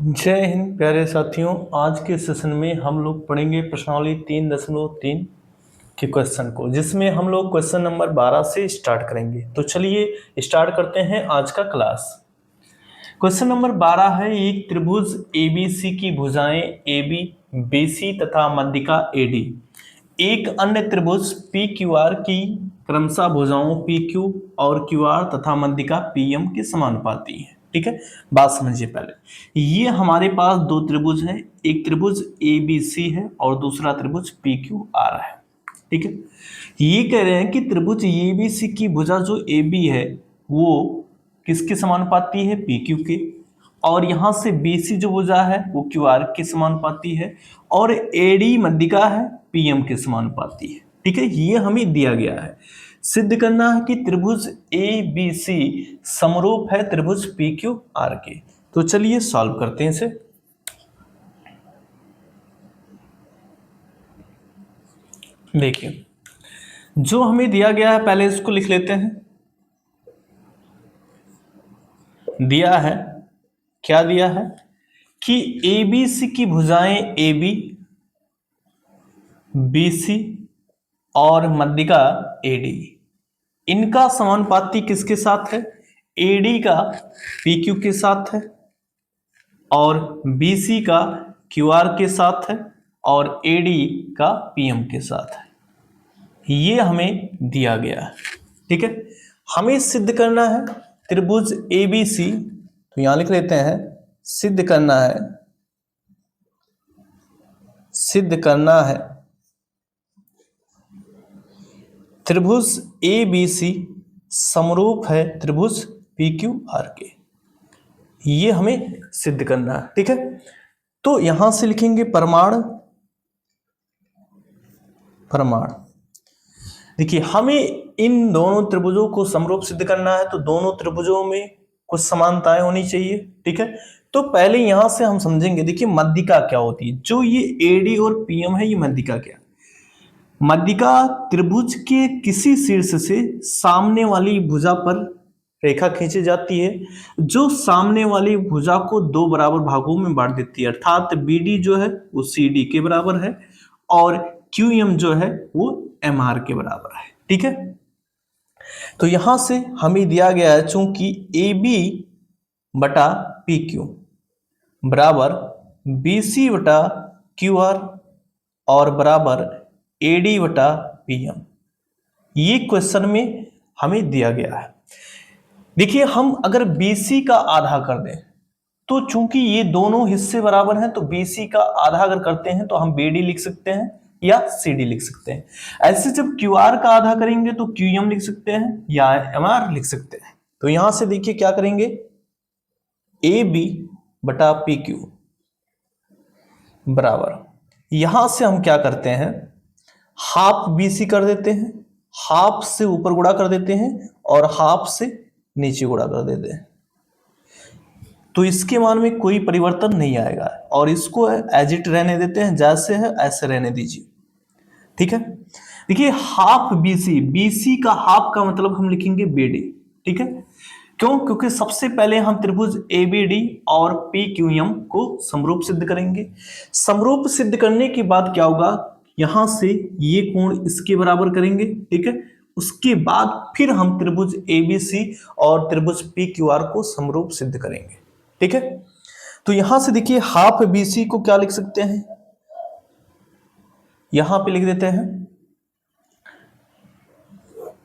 जय हिंद प्यारे साथियों। आज के सेशन में हम लोग पढ़ेंगे प्रश्नावली 3.3 के क्वेश्चन को, जिसमें हम लोग क्वेश्चन नंबर 12 से स्टार्ट करेंगे। तो चलिए स्टार्ट करते हैं आज का क्लास। क्वेश्चन नंबर 12 है, एक त्रिभुज ABC की भुजाएं AB, BC तथा मध्यिका AD एक अन्य त्रिभुज PQR की क्रमशः भुजाओं PQ और QR तथा मध्यिका PM के समानुपाती है। ठीक है, बात समझिए। पहले ये हमारे पास दो त्रिभुज हैं, एक त्रिभुज ABC है और दूसरा त्रिभुज PQR है। ठीक है, ये कह रहे हैं कि त्रिभुज ABC की भुजा जो AB है वो किसके समानुपाती है? PQ के। और यहां से BC जो भुजा है वो QR के समानुपाती है और AD मध्यिका है PM के समानुपाती है। ठीक है, ये हमें दिया गया है। सिद्ध करना है कि त्रिभुज ABC समरूप है त्रिभुज PQR के। तो चलिए सॉल्व करते हैं इसे। देखिए, जो हमें दिया गया है पहले इसको लिख लेते हैं। दिया है, क्या दिया है कि ABC की भुजाएं AB, BC और मध्यिका AD, इनका समानुपाती किसके साथ है? AD का PQ के साथ है और BC का QR के साथ है और AD का PM के साथ है। ये हमें दिया गया है। ठीक है, हमें सिद्ध करना है त्रिभुज ABC, तो यहां लिख लेते हैं सिद्ध करना है, सिद्ध करना है त्रिभुज ABC समरूप है त्रिभुज PQR के। ये हमें सिद्ध करना है। ठीक है, तो यहां से लिखेंगे प्रमाण। प्रमाण देखिए, हमें इन दोनों त्रिभुजों को समरूप सिद्ध करना है तो दोनों त्रिभुजों में कुछ समानताएं होनी चाहिए। ठीक है, तो पहले यहां से हम समझेंगे। देखिए, मध्यिका क्या होती है? जो ये AD और PM है, ये मध्यिका क्या? मध्यिका त्रिभुज के किसी शीर्ष से सामने वाली भुजा पर रेखा खींची जाती है जो सामने वाली भुजा को दो बराबर भागों में बांट देती है। अर्थात BD जो है वो CD के बराबर है और QM जो है वो MR के बराबर है। ठीक है, तो यहां से हमें दिया गया है चूंकि AB बटा PQ बराबर BC बटा QR और बराबर AD बटा PM, ये क्वेश्चन में हमें दिया गया है। देखिए, हम अगर BC का आधा कर दें तो चूंकि ये दोनों हिस्से बराबर हैं तो BC का आधा अगर करते हैं तो हम BD लिख सकते हैं या CD लिख सकते हैं। ऐसे जब QR का आधा करेंगे तो QM लिख सकते हैं या MR लिख सकते हैं। तो यहां से देखिए क्या करेंगे, AB बटा PQ बराबर, यहां से हम क्या करते हैं, हाफ BC कर देते हैं, हाफ से ऊपर गुणा कर देते हैं और हाफ से नीचे गुणा कर देते हैं। तो इसके मान में कोई परिवर्तन नहीं आएगा और इसको एज इट रहने देते हैं, जैसे है ऐसे रहने दीजिए। ठीक है, देखिए हाफ BC, BC का हाफ का मतलब हम लिखेंगे BD। ठीक है, क्यों? क्योंकि सबसे पहले हम त्रिभुज ABD और PQM को समरूप सिद्ध करेंगे। समरूप सिद्ध करने के बाद क्या होगा, यहां से ये कोण इसके बराबर करेंगे। ठीक है, उसके बाद फिर हम त्रिभुज ABC और त्रिभुज PQR को समरूप सिद्ध करेंगे। ठीक है, तो यहां से देखिए हाफ BC को क्या लिख सकते हैं, यहां पे लिख देते हैं,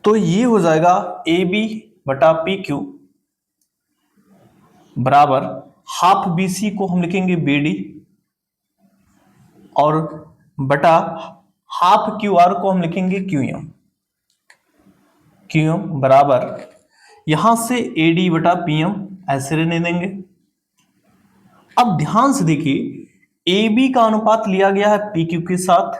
तो ये हो जाएगा AB बटा PQ बराबर हाफ BC को हम लिखेंगे BD और बटा हाफ QR को हम लिखेंगे QM बराबर यहां से AD बटा PM ऐसे रहने देंगे। अब ध्यान से देखिए, AB का अनुपात लिया गया है PQ के साथ,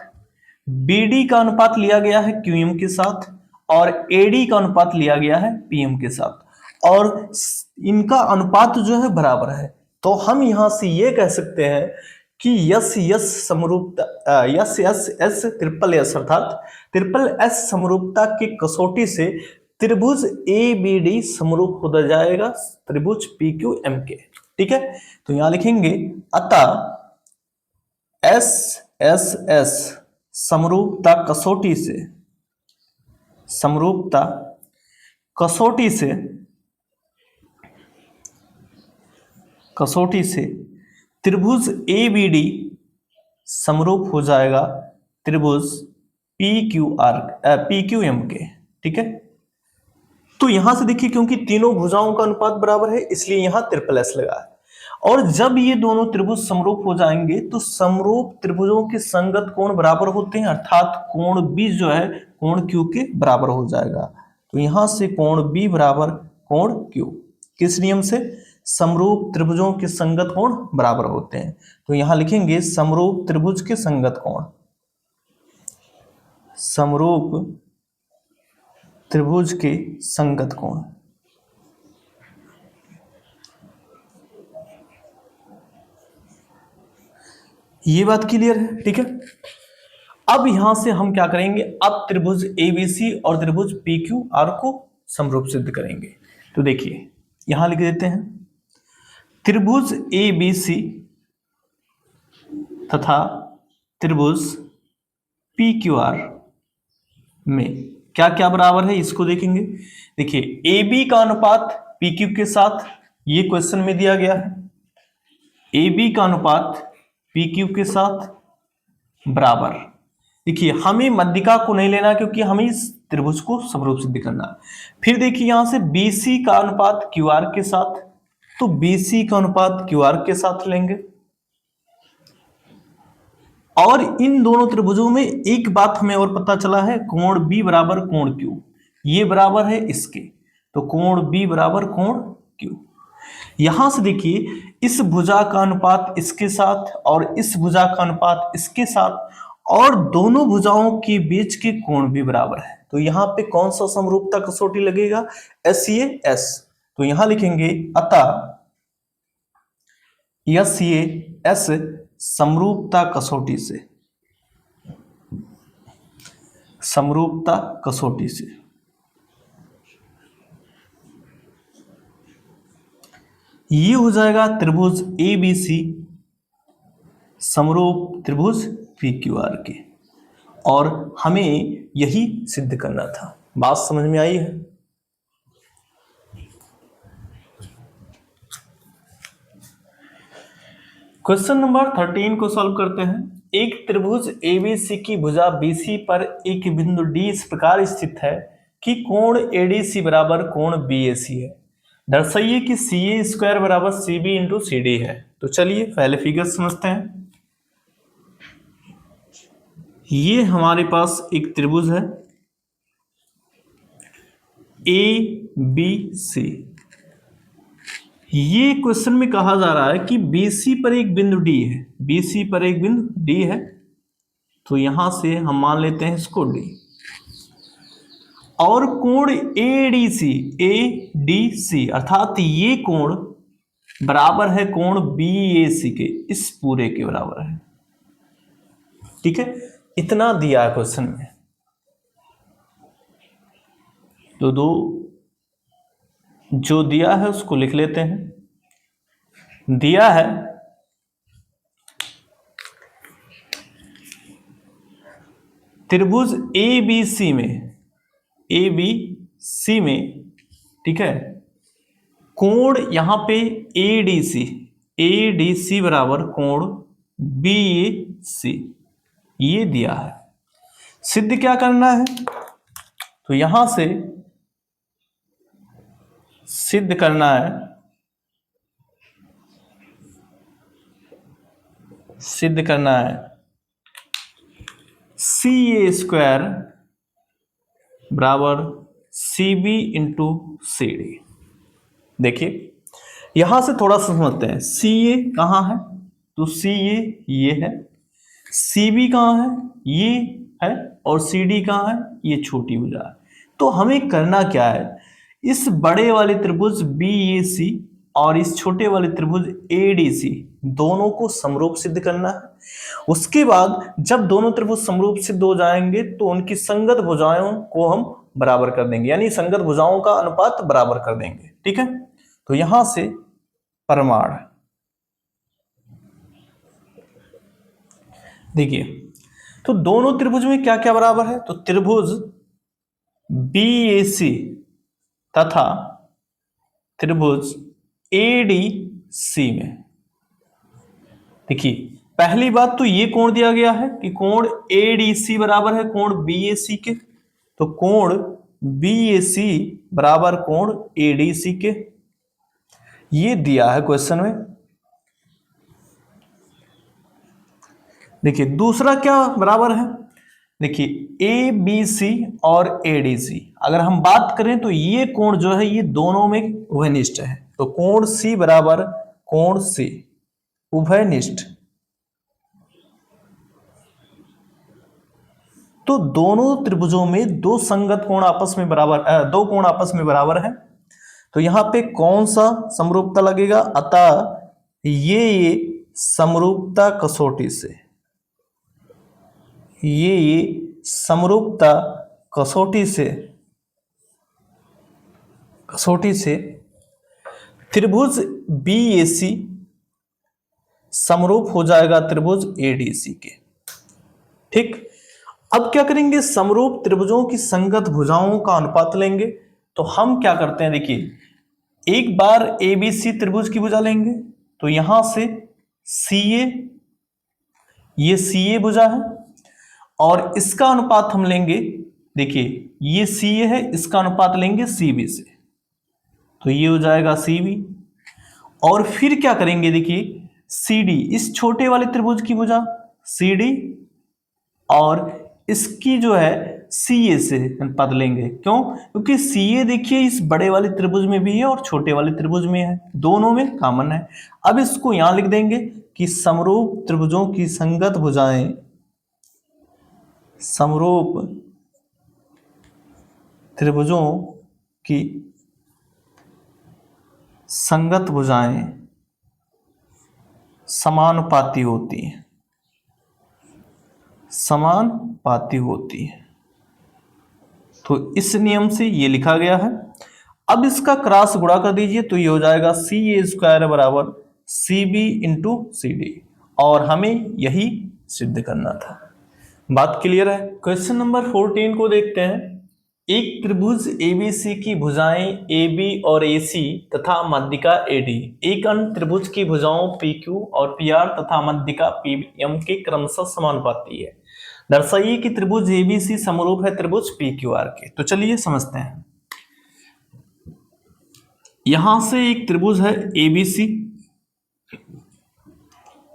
BD का अनुपात लिया गया है QM के साथ और AD का अनुपात लिया गया है PM के साथ और इनका अनुपात जो है बराबर है। तो हम यहां से ये कह सकते हैं कि यस यस समरूपता, yes yes S triple S अर्थात ट्रिपल एस समरूपता की कसौटी से त्रिभुज ABD समरूप हो जाएगा त्रिभुज PQM के। ठीक है, तो यहां लिखेंगे अतः SSS समरूपता कसौटी से त्रिभुज ABD समरूप हो जाएगा त्रिभुज PQM के। ठीक है, तो यहां से देखिए क्योंकि तीनों भुजाओं का अनुपात बराबर है इसलिए यहां ट्रिपल S लगा है। और जब ये दोनों त्रिभुज समरूप हो जाएंगे तो समरूप त्रिभुजों के संगत कोण बराबर होते हैं, अर्थात कोण B जो है कोण Q के बराबर हो जाएगा। तो यहां से कोण B बराबर कोण Q, किस नियम से? समरूप त्रिभुजों के संगत कोण बराबर होते हैं। तो यहां लिखेंगे समरूप त्रिभुज के संगत कोण, समरूप त्रिभुज के संगत कोण। ये बात क्लियर है? ठीक है, अब यहां से हम क्या करेंगे, अब त्रिभुज ABC और त्रिभुज PQR को समरूप सिद्ध करेंगे। तो देखिए यहां लिख देते हैं त्रिभुज ABC तथा त्रिभुज PQR में क्या क्या बराबर है इसको देखेंगे। देखिए AB का अनुपात PQ के साथ, ये क्वेश्चन में दिया गया है, AB का अनुपात PQ के साथ बराबर। देखिए हमें मध्यिका को नहीं लेना क्योंकि हमें इस त्रिभुज को समरूप सिद्ध करना है। फिर देखिए यहां से BC का अनुपात QR के साथ, तो BC का अनुपात QR के साथ लेंगे। और इन दोनों त्रिभुजों में एक बात हमें और पता चला है, कोण B बराबर कोण Q, ये बराबर है इसके, तो कोण B बराबर कोण Q। यहां से देखिए इस भुजा का अनुपात इसके साथ और इस भुजा का अनुपात इसके साथ, और दोनों भुजाओं के बीच के कोण भी बराबर है। तो यहां पे कौन सा समरूपता कसौटी लगेगा? SAS। तो यहां लिखेंगे अतः SAS समरूपता कसौटी से ये हो जाएगा त्रिभुज ABC समरूप त्रिभुज PQR के, और हमें यही सिद्ध करना था। बात समझ में आई है? क्वेश्चन नंबर 13 को सॉल्व करते हैं। एक त्रिभुज ABC की भुजा BC पर एक बिंदु D इस प्रकार स्थित है कि कोण ADC बराबर कोण BAC है। दर्शाइए कि CA² बराबर CB इंटू CD है। तो चलिए पहले फिगर समझते हैं। ये हमारे पास एक त्रिभुज है ABC। ये क्वेश्चन में कहा जा रहा है कि BC पर एक बिंदु D है, BC पर एक बिंदु D है, तो यहां से हम मान लेते हैं इसको D। और कोण ADC अर्थात ये कोण बराबर है कोण BAC के, इस पूरे के बराबर है। ठीक है, इतना दिया है क्वेश्चन में। तो दो जो दिया है उसको लिख लेते हैं। दिया है त्रिभुज ABC में, ठीक है, कोण यहां पे ADC बराबर कोण BAC, ये दिया है। सिद्ध क्या करना है? तो यहां से सिद्ध करना है, CA² बराबर CB इंटू CD। देखिए यहां से थोड़ा सा समझते हैं। CA कहां है? तो CA ये है, CB कहां है? ये है, और CD कहां है? ये छोटी भुजा है। तो हमें करना क्या है, इस बड़े वाले त्रिभुज BAC और इस छोटे वाले त्रिभुज ADC दोनों को समरूप सिद्ध करना है। उसके बाद जब दोनों त्रिभुज समरूप सिद्ध हो जाएंगे तो उनकी संगत भुजाओं को हम बराबर कर देंगे, यानी संगत भुजाओं का अनुपात बराबर कर देंगे। ठीक है, तो यहां से प्रमाण देखिए, तो दोनों त्रिभुज में क्या क्या बराबर है, तो त्रिभुज BAC तथा त्रिभुज ADC में देखिए, पहली बात तो ये कोण दिया गया है कि कोण ADC बराबर है कोण BAC के, तो कोण BAC बराबर कोण ADC के, ये दिया है क्वेश्चन में। देखिए दूसरा क्या बराबर है, देखिए ABC और ADC अगर हम बात करें तो ये कोण जो है ये दोनों में उभयनिष्ठ है, तो कोण C बराबर कोण C उभयनिष्ठ, तो दोनों त्रिभुजों में दो संगत कोण आपस में बराबर, दो कोण आपस में बराबर है, तो यहां पे कौन सा समरूपता लगेगा, अतः ये समरूपता कसौटी से, ये समरूपता कसौटी से त्रिभुज BAC समरूप हो जाएगा त्रिभुज ADC के। ठीक, अब क्या करेंगे, समरूप त्रिभुजों की संगत भुजाओं का अनुपात लेंगे, तो हम क्या करते हैं, देखिए एक बार ABC त्रिभुज की भुजा लेंगे, तो यहां से CA, ये CA भुजा है और इसका अनुपात हम लेंगे, देखिए ये CA है, इसका अनुपात लेंगे CB से, तो ये हो जाएगा CB, और फिर क्या करेंगे, देखिए CD, इस छोटे वाले त्रिभुज की भुजा CD और इसकी जो है CA से अनुपात लेंगे, क्यों, क्योंकि CA देखिए इस बड़े वाले त्रिभुज में भी है और छोटे वाले त्रिभुज में है, दोनों में कॉमन है। अब इसको यहां लिख देंगे कि समरूप त्रिभुजों की संगत भुजाएं, समरूप त्रिभुजों की संगत भुजाएं समानुपाती होती हैं, समानुपाती होती है, तो इस नियम से ये लिखा गया है। अब इसका क्रॉस गुणा कर दीजिए, तो ये हो जाएगा CA² बराबर CB इंटू CD, और हमें यही सिद्ध करना था। बात क्लियर है। क्वेश्चन नंबर 14 को देखते हैं। एक त्रिभुज ABC की भुजाएं AB और AC तथा मध्यिका AD एक अन्य त्रिभुज की भुजाओं PQ और PR तथा मध्यिका PM के क्रमशः समानुपाती है। दर्शाइए कि त्रिभुज ABC समरूप है त्रिभुज PQR के। तो चलिए समझते हैं। यहां से एक त्रिभुज है ABC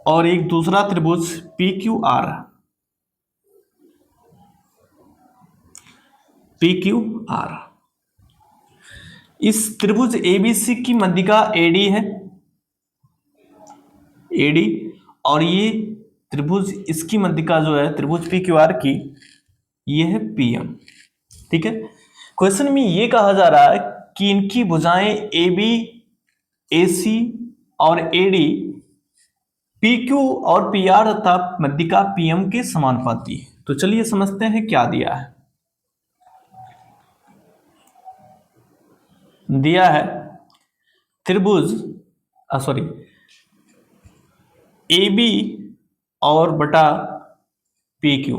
और एक दूसरा त्रिभुज PQR, इस त्रिभुज ABC की मध्यिका AD है, AD, और ये त्रिभुज, इसकी मध्यिका जो है त्रिभुज PQR की, ये है PM। ठीक है, क्वेश्चन में ये कहा जा रहा है कि इनकी भुजाएं AB, AC और AD PQ और PR तथा मध्यिका PM के समानुपाती है। तो चलिए समझते हैं क्या दिया है। दिया है त्रिभुज AB और बटा PQ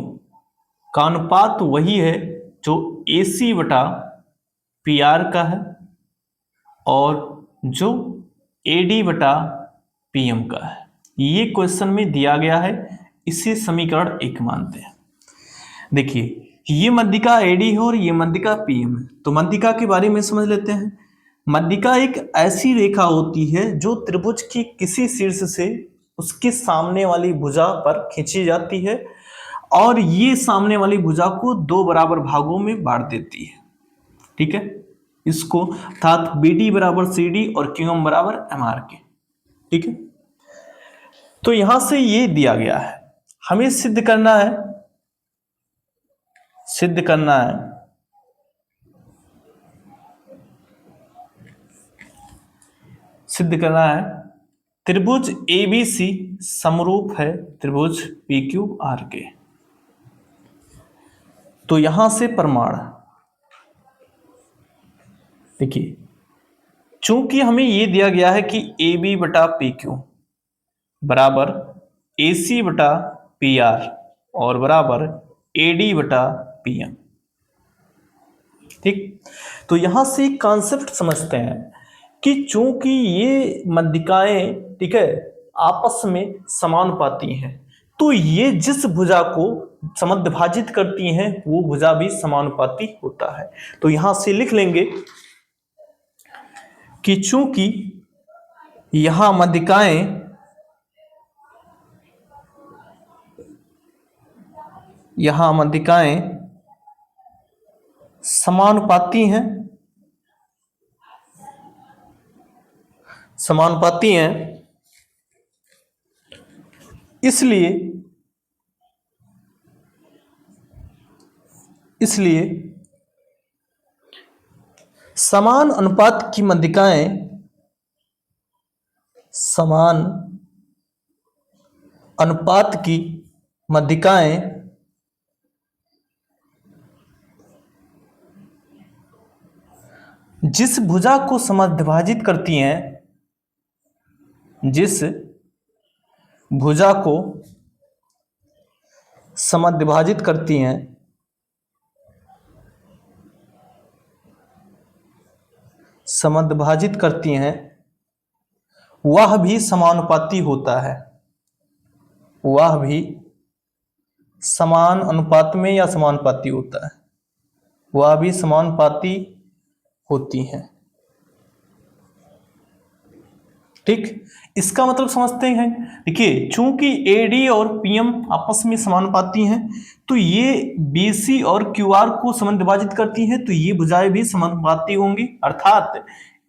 का अनुपात वही है जो AC बटा PR का है और जो AD बटा PM का है। ये क्वेश्चन में दिया गया है, इसे समीकरण 1 मानते हैं। देखिए ये मध्यिका AD है और ये मध्यिका PM है, तो मध्यिका के बारे में समझ लेते हैं। मध्यिका एक ऐसी रेखा होती है जो त्रिभुज की किसी शीर्ष से उसके सामने वाली भुजा पर खींची जाती है और ये सामने वाली भुजा को दो बराबर भागों में बांट देती है। ठीक है, इसको अर्थात BD बराबर CD और QM बराबर MR के। ठीक है, तो यहां से ये दिया गया है, हमें सिद्ध करना है त्रिभुज ABC समरूप है त्रिभुज PQR के। तो यहां से प्रमाण देखिए चूंकि हमें ये दिया गया है कि ए बी बटा पी क्यू बराबर ए सी बटा पी आर और बराबर ए डी बटा पी एम, ठीक। तो यहां से एक कॉन्सेप्ट समझते हैं कि चूंकि ये मध्यिकाएं, ठीक है, आपस में समानुपाती हैं, तो ये जिस भुजा को समद्विभाजित करती हैं वो भुजा भी समानुपाती होता है। तो यहां से लिख लेंगे कि चूंकि यहां मध्यिकाएं समानुपाती हैं, इसलिए समान अनुपात की मध्यिकाएं जिस भुजा को समद्विभाजित करती हैं, जिस भुजा को समद्विभाजित करती हैं वह भी समानुपाती होता है, वह भी समान अनुपात में या समानुपाती होता है, वह भी समानुपाती होती हैं, ठीक। इसका मतलब समझते हैं। देखिए चूंकि एडी और पीएम आपस में समानुपाती हैं, तो ये बीसी और क्यूआर को समद्विभाजित करती हैं, तो ये भुजाएं भी समानुपाती होंगी, अर्थात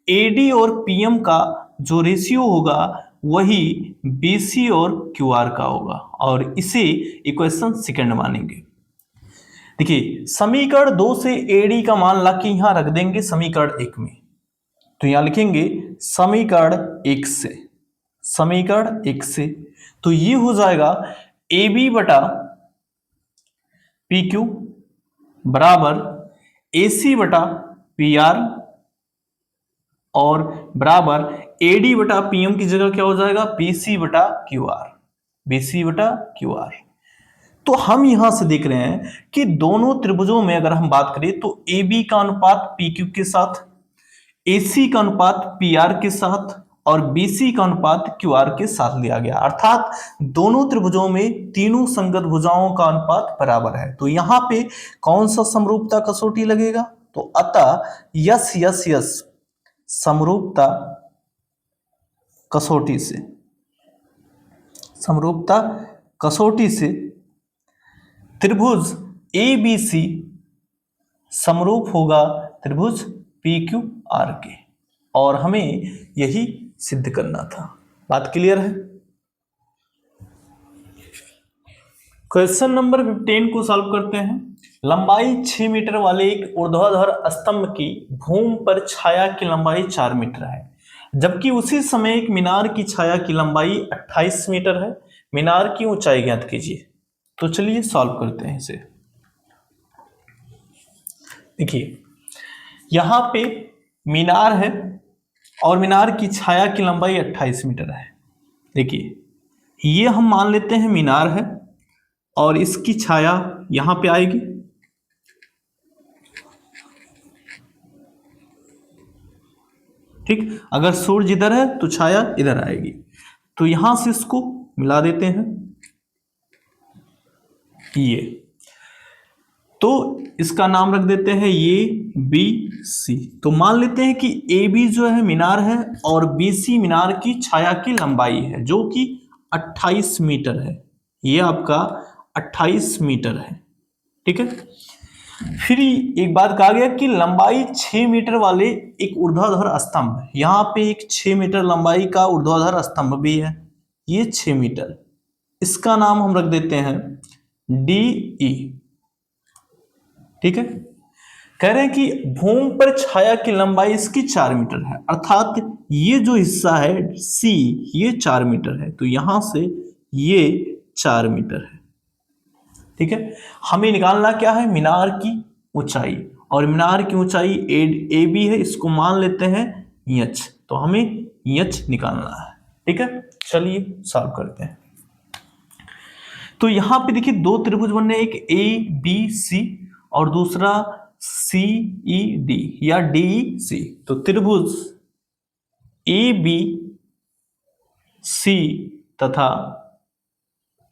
एडी और पीएम का जो रेशियो होगा वही बीसी और क्यूआर का होगा, और इसे इक्वेशन सेकंड मानेंगे। देखिए समीकरण 2 से एडी का मान लाके यहां रख देंगे समीकरण 1 में, तो यहां लिखेंगे समीकरण 1 से, तो ये हो जाएगा ए बी बटा पी क्यू बराबर ए सी बटा पी आर और बराबर ए डी बटा पी एम की जगह क्या हो जाएगा बी सी बटा क्यू आर। तो हम यहां से देख रहे हैं कि दोनों त्रिभुजों में अगर हम बात करें तो ए बी का अनुपात पी क्यू के साथ, AC का अनुपात PR के साथ और BC का अनुपात QR के साथ लिया गया, अर्थात दोनों त्रिभुजों में तीनों संगत भुजाओं का अनुपात बराबर है। तो यहां पे कौन सा समरूपता कसौटी लगेगा, तो अतः यस यस यस समरूपता कसौटी से त्रिभुज ABC समरूप होगा त्रिभुज PQR के, और हमें यही सिद्ध करना था। बात क्लियर है। क्वेश्चन नंबर 15 को सॉल्व करते हैं। लंबाई 6 मीटर वाले एक ऊर्ध्वाधर स्तंभ की भूमि पर छाया की लंबाई 4 मीटर है, जबकि उसी समय एक मीनार की छाया की लंबाई 28 मीटर है। मीनार की ऊंचाई ज्ञात कीजिए। तो चलिए सॉल्व करते हैं इसे। देखिए यहां पे मीनार है और मीनार की छाया की लंबाई 28 मीटर है। देखिए ये हम मान लेते हैं मीनार है और इसकी छाया यहां पे आएगी, ठीक। अगर सूर्य इधर है तो छाया इधर आएगी, तो यहां से इसको मिला देते हैं ये, तो इसका नाम रख देते हैं ये बी सी। तो मान लेते हैं कि ए बी जो है मीनार है और बी सी मीनार की छाया की लंबाई है जो कि 28 मीटर है। ये आपका 28 मीटर है, ठीक है। फिर एक बात कहा गया कि लंबाई 6 मीटर वाले एक ऊर्ध्वाधर स्तंभ है, यहां पे एक 6 मीटर लंबाई का ऊर्ध्वाधर स्तंभ भी है, ये 6 मीटर, इसका नाम हम रख देते हैं डी ई, ठीक है। कह रहे हैं कि भूमि पर छाया की लंबाई इसकी 4 मीटर है, अर्थात ये जो हिस्सा है सी ये 4 मीटर है, तो यहां से ये 4 मीटर है, ठीक है। हमें निकालना क्या है मीनार की ऊंचाई, और मीनार की ऊंचाई ए बी है, इसको मान लेते हैं एच, तो हमें एच निकालना है। ठीक है, चलिए सॉल्व करते हैं। तो यहां पे देखिए दो त्रिभुज बन रहे हैं, एक ए बी सी और दूसरा सी ई डी या डी ई सी। तो त्रिभुज ए बी सी तथा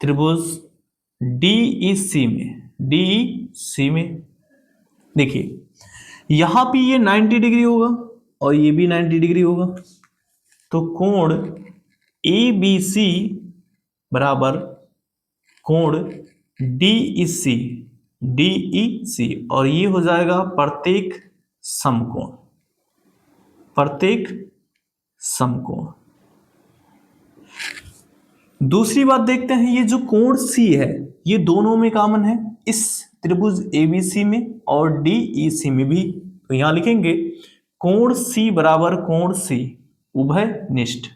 त्रिभुज डी ई सी में देखिए यहां पे ये 90 डिग्री होगा और ये भी 90 डिग्री होगा, तो कोण ए बी सी बराबर कोण डी ई सी और ये हो जाएगा प्रत्येक समकोण। दूसरी बात देखते हैं, ये जो कोण सी है ये दोनों में कॉमन है, इस त्रिभुज एबीसी में और डीईसी में भी। तो यहां लिखेंगे कोण सी बराबर कोण सी उभयनिष्ठ,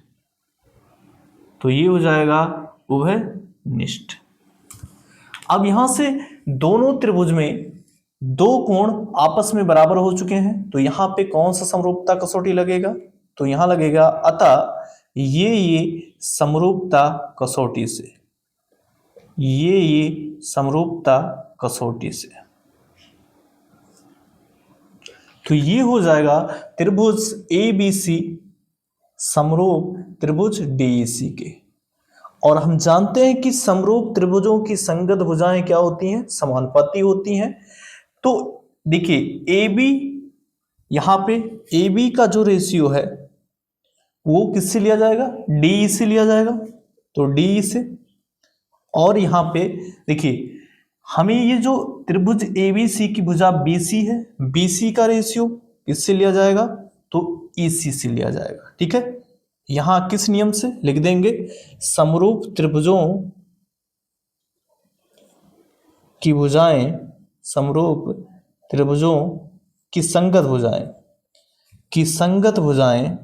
तो ये हो जाएगा उभयनिष्ठ। अब यहां से दोनों त्रिभुज में दो कोण आपस में बराबर हो चुके हैं, तो यहां पे कौन सा समरूपता कसौटी लगेगा, तो यहां लगेगा अतः ये समरूपता कसौटी से, ये समरूपता कसौटी से। तो ये हो जाएगा त्रिभुज एबीसी समरूप त्रिभुज डीईसी के। और हम जानते हैं कि समरूप त्रिभुजों की संगत भुजाएं क्या होती हैं, समानुपाती होती हैं। तो देखिए ए बी, यहां पे ए बी का जो रेशियो है वो किससे लिया जाएगा, डी से लिया जाएगा, तो डी से। और यहां पे देखिए हमें ये जो त्रिभुज एबीसी की भुजा बीसी है, बीसी का रेशियो किससे लिया जाएगा, तो ईसी से लिया जाएगा। ठीक है, यहां किस नियम से लिख देंगे, समरूप त्रिभुजों की भुजाएं, समरूप त्रिभुजों की संगत भुजाएं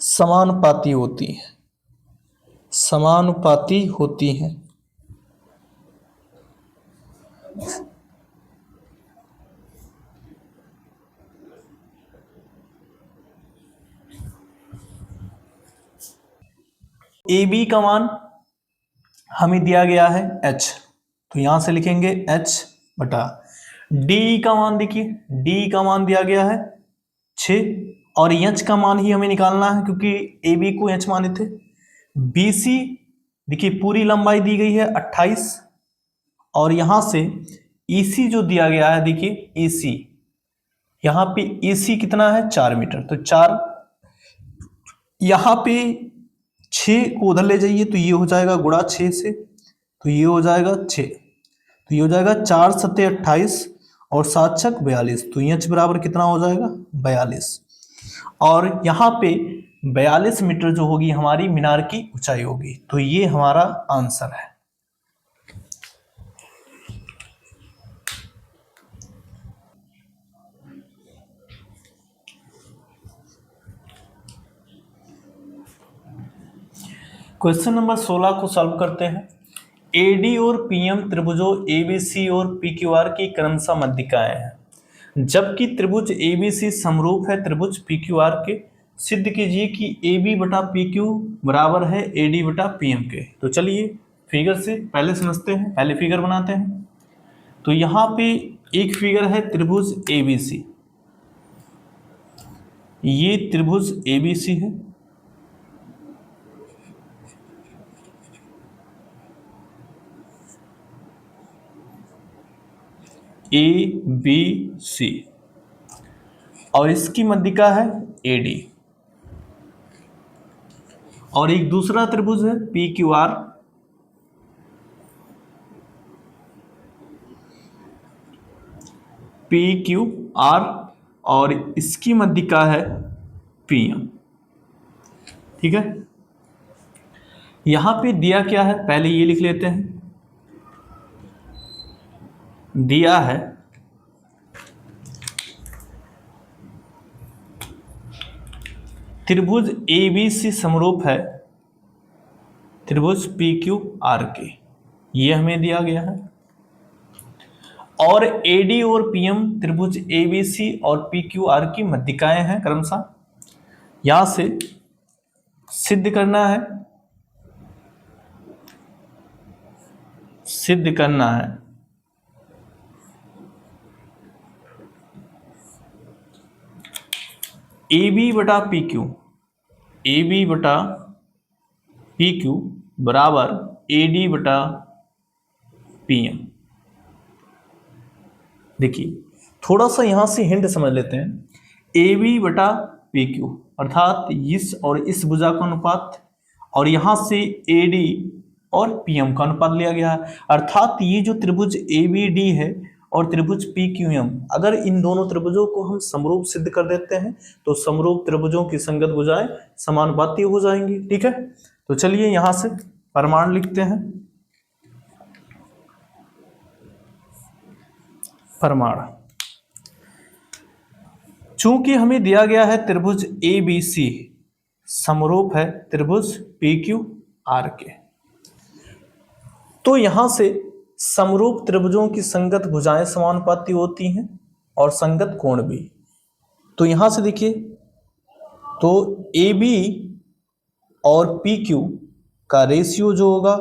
समानुपाती होती हैं। ए बी का मान हमें दिया गया है h, तो यहां से लिखेंगे h बटा डी का मान, देखिए डी का मान दिया गया है 6 और h का मान ही हमें निकालना है क्योंकि ए बी को h माने थे। BC देखिए पूरी लंबाई दी गई है 28 और यहां से EC जो दिया गया है, देखिए EC यहां पे EC कितना है 4 मीटर, तो 4 यहां पे 6 को उधर ले जाइए तो ये हो जाएगा गुणा 6 से, तो ये हो जाएगा 6, तो ये हो जाएगा 4 सत्ते 28 और 7 छक 42, तो h बराबर कितना हो जाएगा 42। और यहाँ पे 42 मीटर जो होगी हमारी मीनार की ऊंचाई होगी, तो ये हमारा आंसर है। क्वेश्चन नंबर 16 को सॉल्व करते हैं। एडी और पीएम त्रिभुजों एबीसी और पीक्यूआर की क्रमशः मध्यिकाएं हैं, जबकि त्रिभुज एबीसी समरूप है त्रिभुज पीक्यूआर के। सिद्ध कीजिए कि AB बटा PQ बराबर है AD बटा PM के। तो चलिए फिगर से पहले समझते हैं, पहले फिगर बनाते हैं। तो यहाँ पे एक फिगर है त्रिभुज ABC, ये त्रिभुज ABC है, ABC और इसकी मध्यिका है AD। और एक दूसरा त्रिभुज है PQR, और इसकी मध्यिका है PM। ठीक है, यहां पे दिया क्या है, पहले ये लिख लेते हैं। दिया है त्रिभुज ABC समरूप है त्रिभुज PQR के, ये हमें दिया गया है। और एडी और पीएम त्रिभुज एबीसी और पीक्यूआर की मध्यिकाएं हैं क्रमशः। यहां से सिद्ध करना है AB बटा PQ बराबर AD बटा PM। देखिए थोड़ा सा यहां से हिंट समझ लेते हैं। AB बटा PQ अर्थात इस और इस भुजा का अनुपात, और यहां से AD और PM का अनुपात लिया गया है। अर्थात ये जो त्रिभुज ABD है और त्रिभुज PQM, अगर इन दोनों त्रिभुजों को हम समरूप सिद्ध कर देते हैं तो समरूप त्रिभुजों की संगत भुजाएं समानुपाती हो जाएंगी। ठीक है, तो चलिए यहां से प्रमाण लिखते हैं। प्रमाण, चूंकि हमें दिया गया है त्रिभुज ABC समरूप है त्रिभुज PQR के, तो यहां से समरूप त्रिभुजों की संगत भुजाएं समानुपाती होती हैं और संगत कोण भी। तो यहां से देखिए, तो AB और PQ का रेशियो जो होगा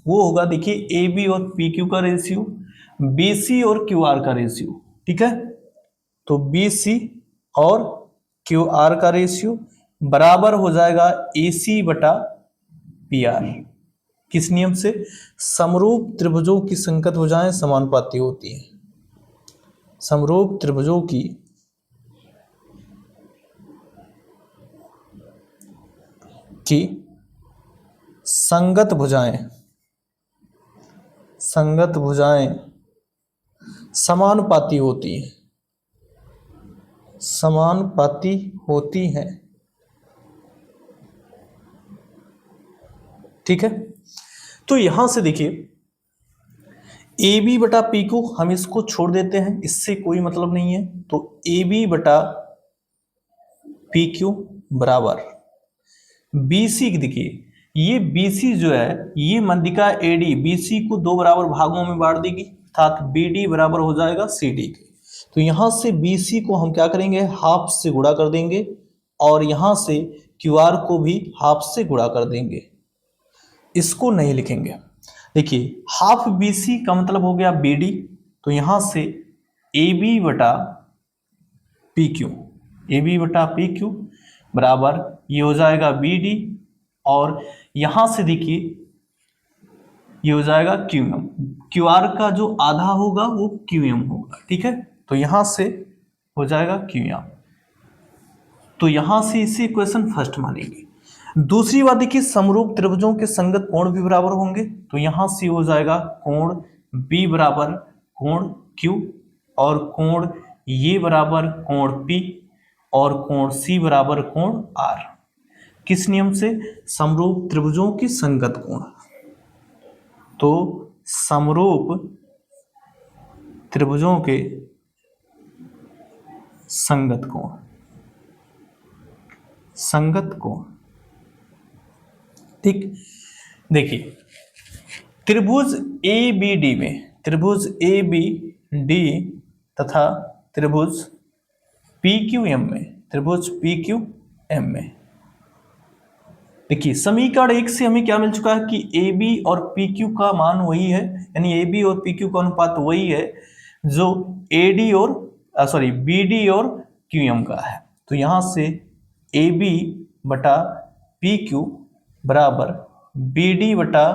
वो होगा, देखिए AB और PQ का रेशियो, BC और QR का रेशियो। ठीक है, तो BC और QR का रेशियो बराबर हो जाएगा AC बटा PR। किस नियम से? समरूप त्रिभुजों की संगत भुजाएं समानुपाती होती हैं। समरूप त्रिभुजों की संगत भुजाएं समानुपाती होती हैं। ठीक है, तो यहां से देखिए AB बटा PQ हम इसको छोड़ देते हैं, इससे कोई मतलब नहीं है। तो AB बटा PQ बराबर BC की, देखिए ये BC जो है ये मध्यिका AD BC को दो बराबर भागों में बांट देगी, अर्थात BD बराबर हो जाएगा CD के। तो यहां से BC को हम क्या करेंगे, हाफ से गुणा कर देंगे, और यहां से QR को भी हाफ से गुणा कर देंगे, इसको नहीं लिखेंगे। देखिए हाफ BC का मतलब हो गया BD, तो यहां से AB बटा PQ बराबर ये हो जाएगा BD, और यहां से देखिए ये हो जाएगा QM। QR का जो आधा होगा वो QM होगा। ठीक है, तो यहां से हो जाएगा QM, तो यहां से इसे इक्वेशन फर्स्ट मानेंगे। दूसरी बात देखिए, समरूप त्रिभुजों के संगत कोण भी बराबर होंगे, तो यहां से हो जाएगा कोण B बराबर कोण Q, और कोण ये बराबर कोण P, और कोण C बराबर कोण R। किस नियम से? समरूप त्रिभुजों की संगत कोण। तो समरूप त्रिभुजों के संगत कोण। ठीक, देखिए त्रिभुज ABD तथा त्रिभुज PQM में देखिए समीकरण 1 से हमें क्या मिल चुका है कि AB और PQ का मान वही है, यानी AB और PQ का अनुपात वही है जो BD और QM का है। तो यहां से AB बटा PQ बराबर BD बटा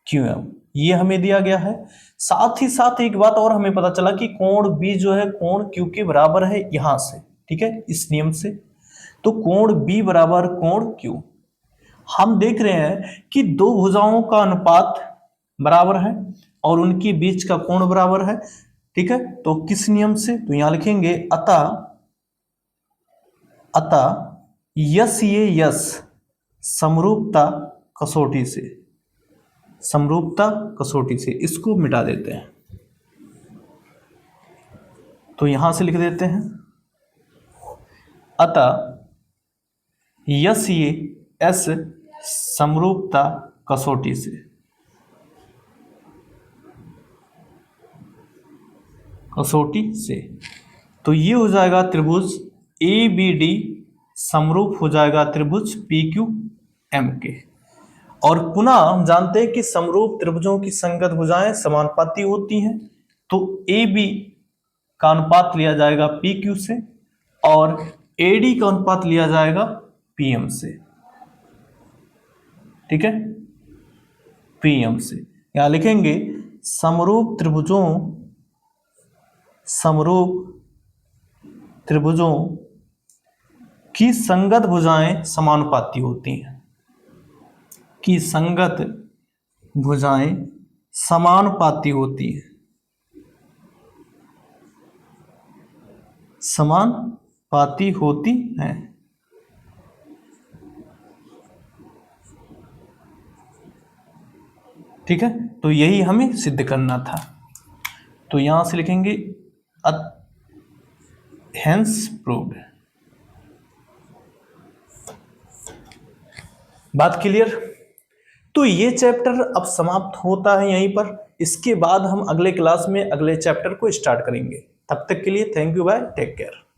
QM ये हमें दिया गया है। साथ ही साथ एक बात और हमें पता चला कि कोण B जो है कोण Q के बराबर है यहां से। ठीक है, इस नियम से, तो कोण B बराबर कोण Q। हम देख रहे हैं कि दो भुजाओं का अनुपात बराबर है और उनके बीच का कोण बराबर है। ठीक है, तो किस नियम से? तो यहां लिखेंगे अतः यस समरूपता कसौटी से इसको मिटा देते हैं। तो यहां से लिख देते हैं अतः यस समरूपता कसौटी से। कसौटी से। तो ये हो जाएगा त्रिभुज ABD समरूप हो जाएगा त्रिभुज PQM के। और पुनः हम जानते हैं कि समरूप त्रिभुजों की संगत भुजाएं समानुपाती होती हैं, तो AB का अनुपात लिया जाएगा PQ से और AD का अनुपात लिया जाएगा PM से। ठीक है, PM से। यहां लिखेंगे समरूप त्रिभुजों की संगत भुजाएं समानुपाती होती हैं, की संगत भुजाएं समानुपाती होती हैं, समानुपाती होती हैं। ठीक है, तो यही हमें सिद्ध करना था। तो यहां से लिखेंगे हेंस प्रूव्ड। बात क्लियर? तो ये चैप्टर अब समाप्त होता है यहीं पर। इसके बाद हम अगले क्लास में अगले चैप्टर को स्टार्ट करेंगे। तब तक के लिए thank you, bye, take care.